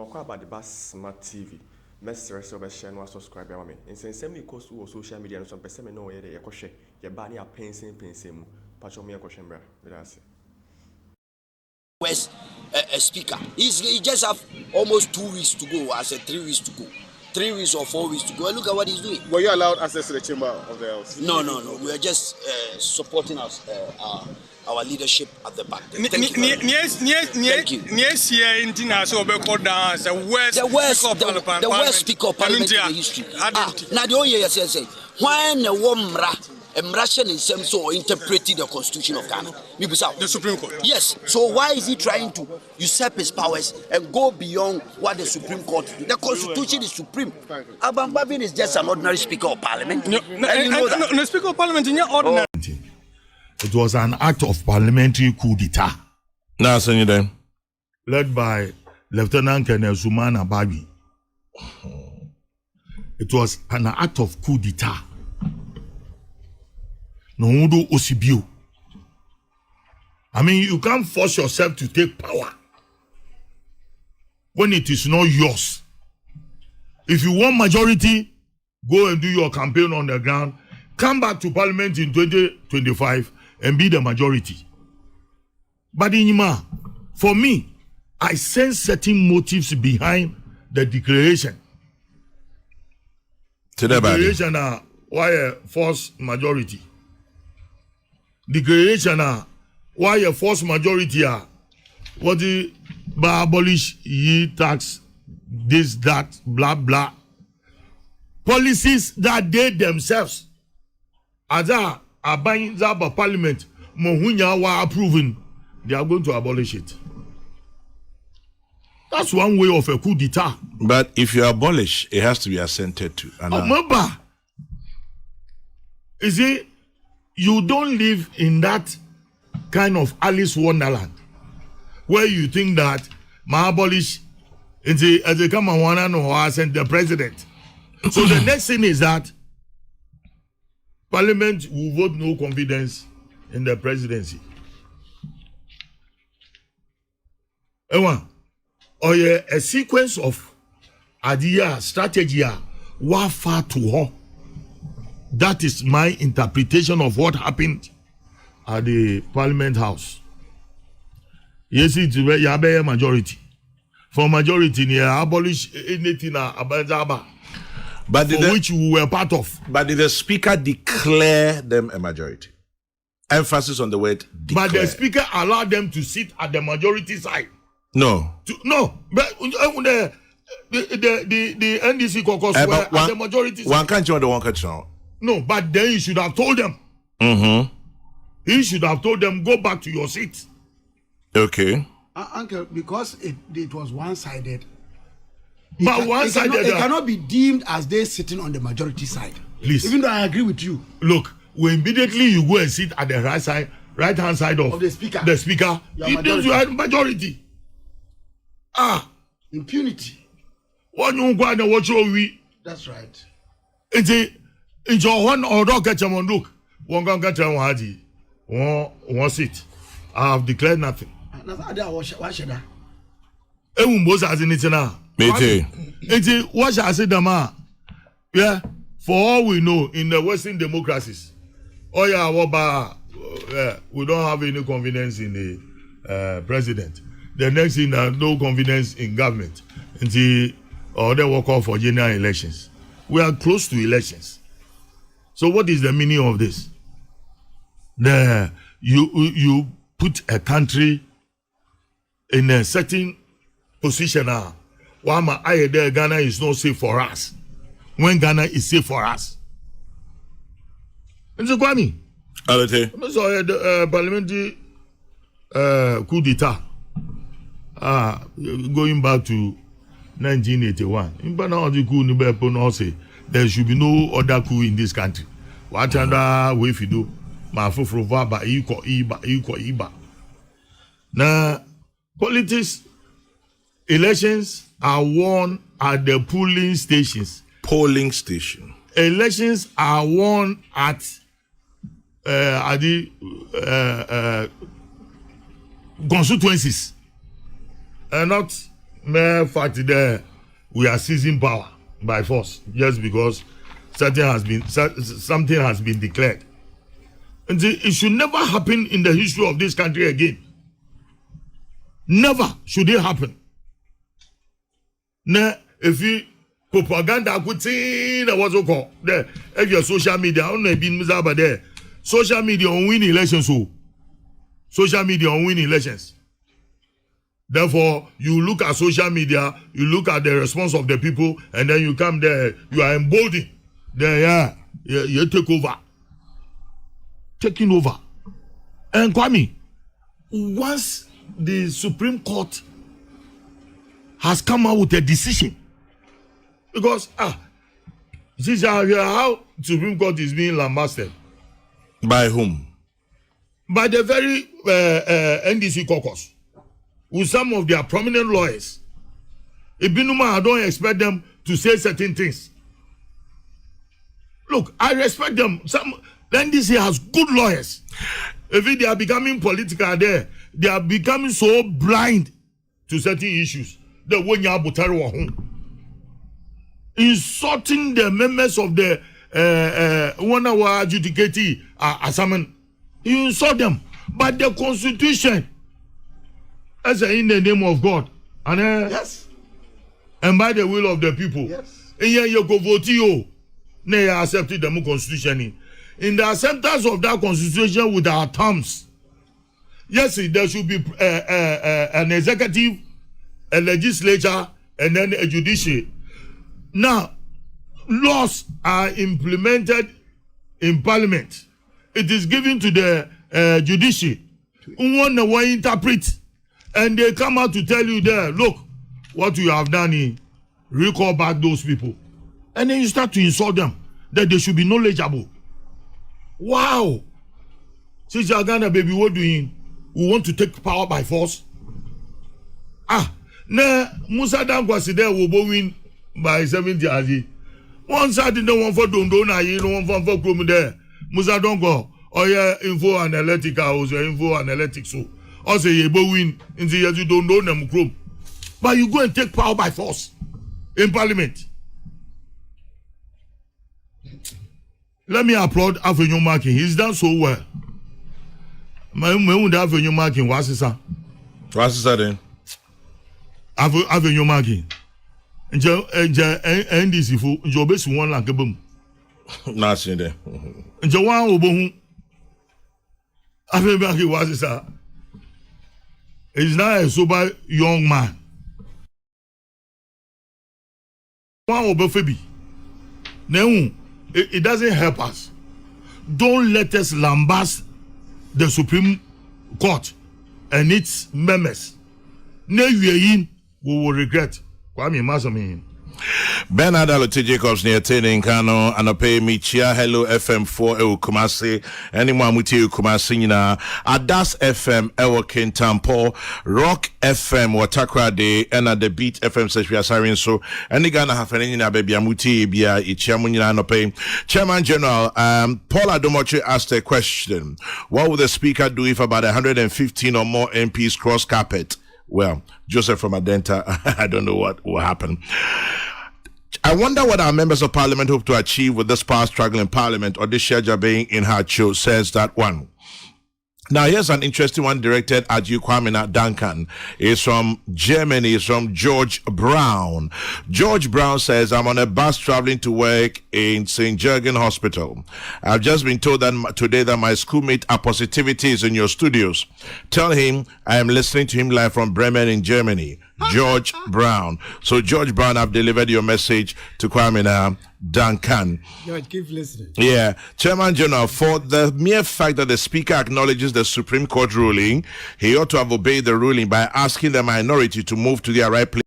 talk about the bus smart TV. Message so share no subscribe ya me. And since me cost to social media no some person me know ye dey ekwohwe ye ba na pensin mu. Pacho me ekwohwe mbra. That's it. West a speaker. He just have almost 2 weeks to go. I said 3 weeks to go. 3 weeks or 4 weeks to go. And look at what he's doing. Were you allowed access to the chamber of the House? No. We are just supporting us, our leadership at the back. Thank you. The worst speaker of parliament in the history. Now the only say when a woman Russian in some sort interpreting the constitution of Ghana. The Supreme Court. Yes. So why is he trying to usurp his powers and go beyond what the Supreme Court do? The constitution is supreme. Alban is just an ordinary speaker of parliament. No, speaker of parliament is not ordinary. It was an act of parliamentary coup d'etat. Now, send them. Led by Lieutenant Colonel Zumana Babi. It was an act of coup d'etat. No mundo osibio. I mean, you can't force yourself to take power when it is not yours. If you want majority, go and do your campaign on the ground. Come back to parliament in 2025 and be the majority. But Inima, for me, I sense certain motives behind the declaration. Declaration are why a forced majority. Declaration are why a forced majority are what the abolish ye tax this that blah blah policies that they themselves as are buying that by parliament mohunya were approving, they are going to abolish it. That's one way of a coup d'etat. But if you abolish, it has to be assented to. Remember, you see, you don't live in that kind of Alice Wonderland where you think that my abolish as they come and want to know how I sent the president. So the next thing is that Parliament will vote no confidence in the presidency. Or a sequence of idea, strategy, what far to her. That is my interpretation of what happened at the Parliament House. Yes, it's a majority. For majority, you abolish anything about but which we were part of. But did the speaker declare them a majority? Emphasis on the word declare. But the speaker allowed them to sit at the majority side. No. No. But the NDC caucus were at the majority side. One country or the one country. No, but then you should have told them. He should have told them, go back to your seat. Okay. Uncle, because it was one-sided. But one-sided. It cannot be deemed as they sitting on the majority side. Please. Even though I agree with you. Look, when immediately you go and sit at the right-hand side of the speaker. It means you have majority. Impunity. That's right. It's your one or dog catch them on look. One can catch them one seat. I have declared nothing. What shall I say, Dama? Yeah, for all we know, in the Western democracies, we don't have any confidence in the president. The next thing, no confidence in government until they walk off for general elections. We are close to elections. So what is the meaning of this? You put a country in a certain position. Ghana is not safe for us. When Ghana is safe for us. And so Kwame. So the parliamentary coup d'etat. Going back to 1981. There should be no other coup in this country. What other way if you do? Now, politics, elections are won at the polling stations. Polling station. Elections are won at the constituencies, not mere fact there we are seizing power by force just because something has been declared. And it should never happen in the history of this country again. Never should it happen. Now, if you propaganda what's called there, if your social media, I don't know been there. Social media on win elections, so social media on win elections. Therefore, you look at social media, you look at the response of the people, and then you come there, you are emboldened. There, you take over. Taking over. And Kwame, once the Supreme Court has come out with a decision, because this is how Supreme Court is being lambasted. By whom? By the very NDC caucus. With some of their prominent lawyers. I don't expect them to say certain things. Look, I respect them. The NDC has good lawyers. If they are becoming political there, they are becoming so blind to certain issues. The one you insulting the members of the one hour adjudicating assignment. You insult them. But the constitution, as in the name of God, and Yes. and by the will of the people. Yes. And you go vote you. They accepted the constitution. In the acceptance of that constitution with our terms, yes, there should be an executive, a legislature, and then a judiciary. Now, laws are implemented in parliament. It is given to the judiciary. One interpret, and they come out to tell you there, look, what you have done here, recall back those people. And then you start to insult them, that they should be knowledgeable. Wow. Since you are Ghana, baby, what doing? We want to take power by force? Musa Dankwasi there will go win by 70 Azi. One side in the one for Dondona, you know, one for Krum there. Musa Donko, or yeah, info analytical, also info analytics. So, also, you will win in the years you don't know them Krum. But you go and take power by force in parliament. Let me applaud Avenue Marking. He's done so well. My Avenue Marking, what's this? What's that then? Avenue Marking. NDC for Jobes one like a boom. Nothing there. Jawan Obofour. Avenue Marking, what's this? He's not a sober young man. One Obofour. No, it doesn't help us. Don't let us lambast the Supreme Court and its members. No, we will regret. Kwame Masami. Bernard Alote Jacobs near Tene Nkano and pay me chia hello FM4 ewo Kumasi anyone with you Kumasi na Adas FM ewo Kintampo Rock FM Watakra de and at the Beat FM says we are siren so any Ghana have any na baby amuti bia ichiamunyina no pay. Chairman General Paul Adomoche asked a question. What would the speaker do if about 115 or more MPs cross carpet? Well, Joseph from Adenta, I don't know what will happen. I wonder what our members of parliament hope to achieve with this power struggle in parliament. Or this being in her show says that one. Now, here's an interesting one directed at you, Kwame Duncan. It's from Germany. It's from George Brown. George Brown says, I'm on a bus traveling to work in St. Jurgen Hospital. I've just been told that today that my schoolmate Apositivity is in your studios. Tell him I am listening to him live from Bremen in Germany. George Brown. So, George Brown, I've delivered your message to Kwame Duncan. George, keep listening. Yeah. Chairman General, for the mere fact that the Speaker acknowledges the Supreme Court ruling, he ought to have obeyed the ruling by asking the minority to move to their right place.